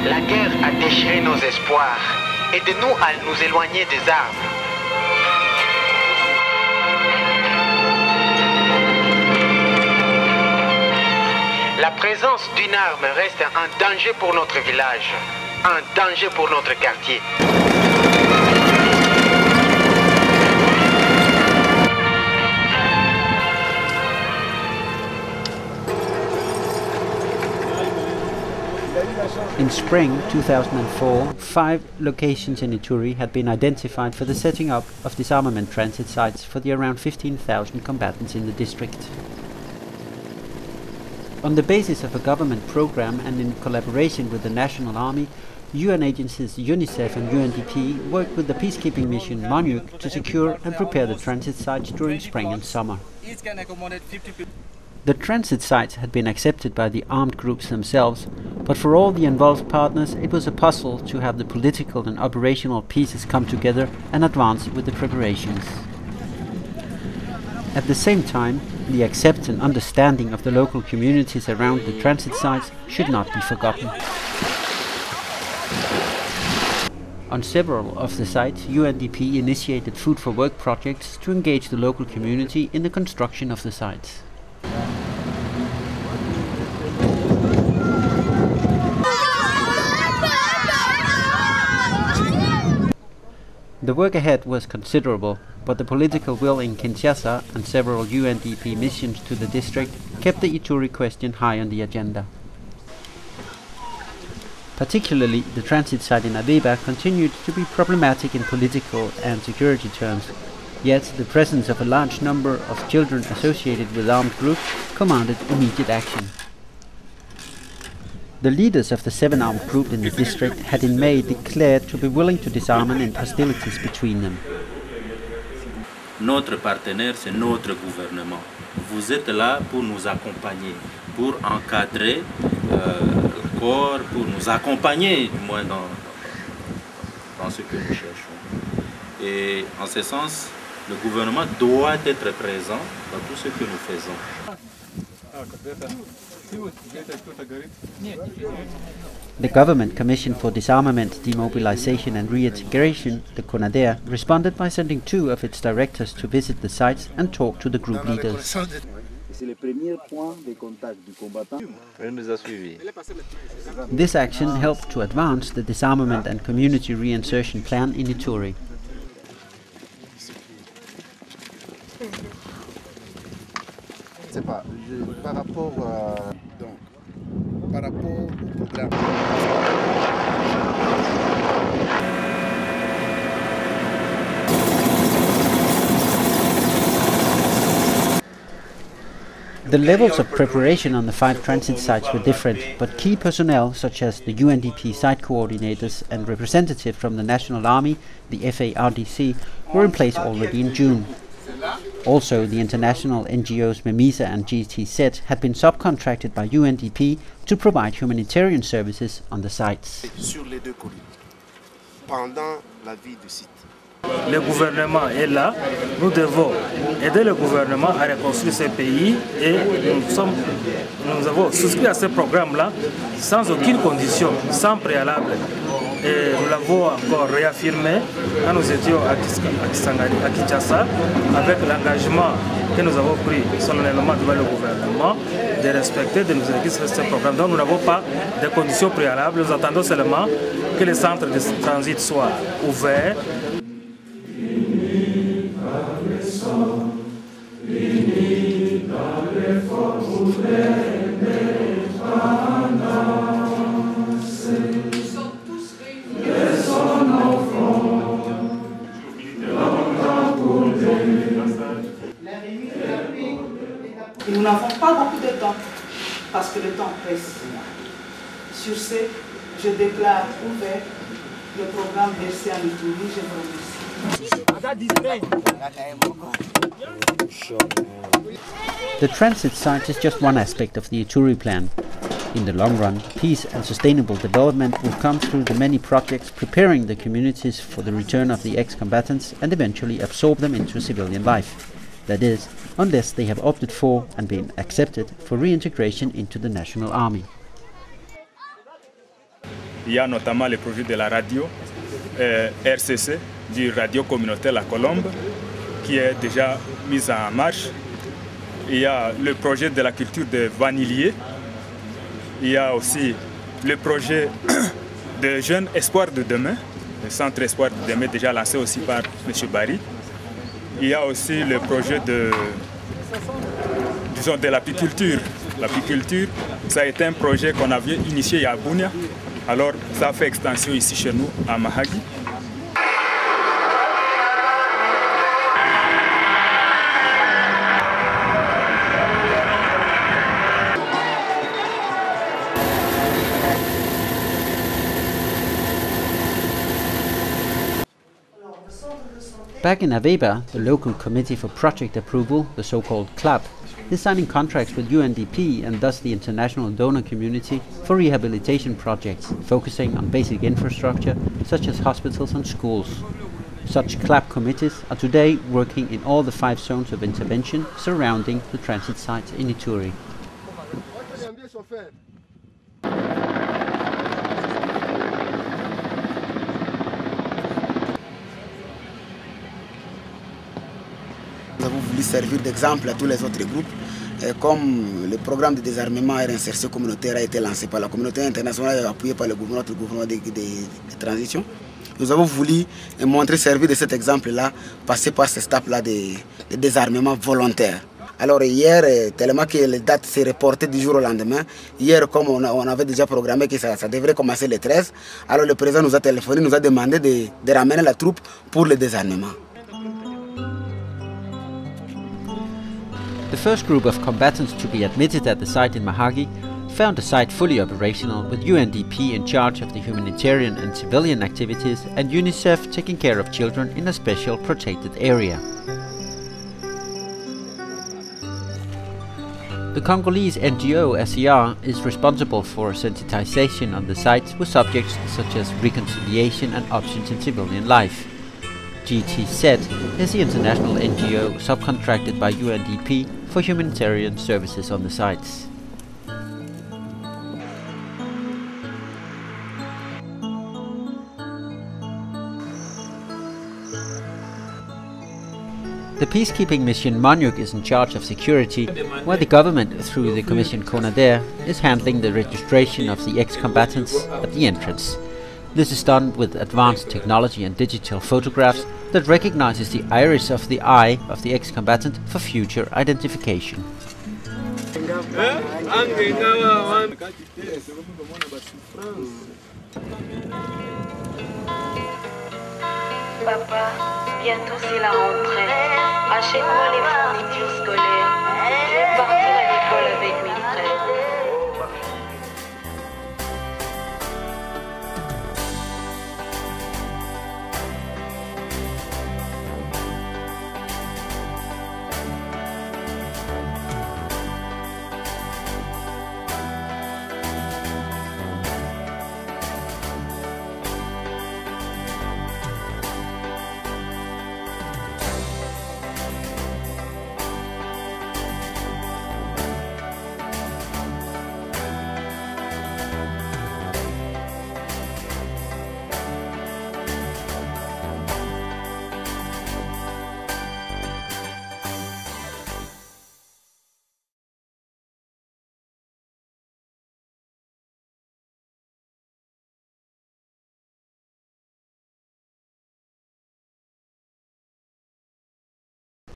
La guerre a déchiré nos espoirs. Aidez-nous à nous éloigner des armes. La présence d'une arme reste un danger pour notre village, un danger pour notre quartier. In spring 2004, 5 locations in Ituri had been identified for the setting up of disarmament transit sites for the around 15,000 combatants in the district. On the basis of a government program and in collaboration with the National Army, UN agencies UNICEF and UNDP worked with the peacekeeping mission MONUC to secure and prepare the transit sites during spring and summer. The transit sites had been accepted by the armed groups themselves, but for all the involved partners it was a puzzle to have the political and operational pieces come together and advance with the preparations. At the same time, the acceptance and understanding of the local communities around the transit sites should not be forgotten. On several of the sites, UNDP initiated food for work projects to engage the local community in the construction of the sites. The work ahead was considerable, but the political will in Kinshasa and several UNDP missions to the district kept the Ituri question high on the agenda. Particularly, the transit site in Abeba continued to be problematic in political and security terms, yet the presence of a large number of children associated with armed groups commanded immediate action. The leaders of the 7 armed groups in the district had in May declared to be willing to disarm and end hostilities between them. Notre partenaire, c'est notre gouvernement. Vous êtes là pour nous accompagner, pour encadrer le corps, pour nous accompagner du moins dans ce que nous cherchons. Et en ce sens, le gouvernement doit être présent dans tout ce que nous faisons. The Government Commission for Desarmament, Demobilisation and Reintegration, the CONADER, responded by sending 2 of its directors to visit the sites and talk to the group leaders. This action helped to advance the disarmament and community reinsertion plan in Ituri. Par rapport au programme. The levels of preparation on the 5 transit sites were different, but key personnel such as the UNDP site coordinators and representatives from the National Army, the FARDC, were in place already in June. Also, the international NGOs MEMISA and GTZ had been subcontracted by UNDP to provide humanitarian services on the sites. Le gouvernement est là, nous devons aider le gouvernement à reconstruire ce pays et nous avons souscrit à ce programme-là sans aucune condition, sans préalable. Et nous l'avons encore réaffirmé quand nous étions à Kinshasa avec l'engagement que nous avons pris solennellement devant le gouvernement de respecter, de nous exécuter ce programme. Donc nous n'avons pas de conditions préalables, nous attendons seulement que les centres de transit soient ouverts. Nous n'avons pas beaucoup de temps parce que le temps presse. Sur ce, je déclare ouvert le programme versé à Ituri. Je vous remercie. The transit site is just one aspect of the Ituri plan. In the long run, peace and sustainable development will come through the many projects preparing the communities for the return of the ex-combatants and eventually absorb them into civilian life. That is, unless they have opted for and been accepted for reintegration into the National Army. Il y a notamment le projet de la radio RCC, du Radio Communautaire La Colombe, qui est déjà mis en marche. Il y a le projet de la culture de vanillier. Il y a aussi le projet de Jeunes Espoirs de demain, le centre Espoir de demain déjà lancé aussi par M. Barry. Il y a aussi le projet de l'apiculture. L'apiculture, ça a été un projet qu'on avait initié à Bunia. Alors ça a fait extension ici chez nous, à Mahagi. Back in Aveba, the local committee for project approval, the so-called CLAP, is signing contracts with UNDP and thus the international donor community for rehabilitation projects focusing on basic infrastructure such as hospitals and schools. Such CLAP committees are today working in all the 5 zones of intervention surrounding the transit sites in Ituri. Nous avons voulu servir d'exemple à tous les autres groupes. Comme le programme de désarmement et d'insertion communautaire a été lancé par la communauté internationale et appuyé par le gouvernement de transition, nous avons voulu montrer, servir de cet exemple-là, passer par ce step-là de désarmement volontaire. Alors hier, tellement que les dates s'est reportées du jour au lendemain, hier comme on avait déjà programmé que ça devrait commencer le 13, alors le président nous a téléphoné, nous a demandé de ramener la troupe pour le désarmement. The first group of combatants to be admitted at the site in Mahagi found the site fully operational, with UNDP in charge of the humanitarian and civilian activities and UNICEF taking care of children in a special protected area. The Congolese NGO SCR is responsible for sensitization on the sites with subjects such as reconciliation and options in civilian life. GTZ is the international NGO subcontracted by UNDP for humanitarian services on the sites. The peacekeeping mission MONUC is in charge of security, while the government, through the Commission CONADER, is handling the registration of the ex-combatants at the entrance. This is done with advanced technology and digital photographs that recognizes the iris of the eye of the ex-combatant for future identification. Papa, bientôt c'est la rentrée. Achète-moi les fournitures scolaires. Je vais partir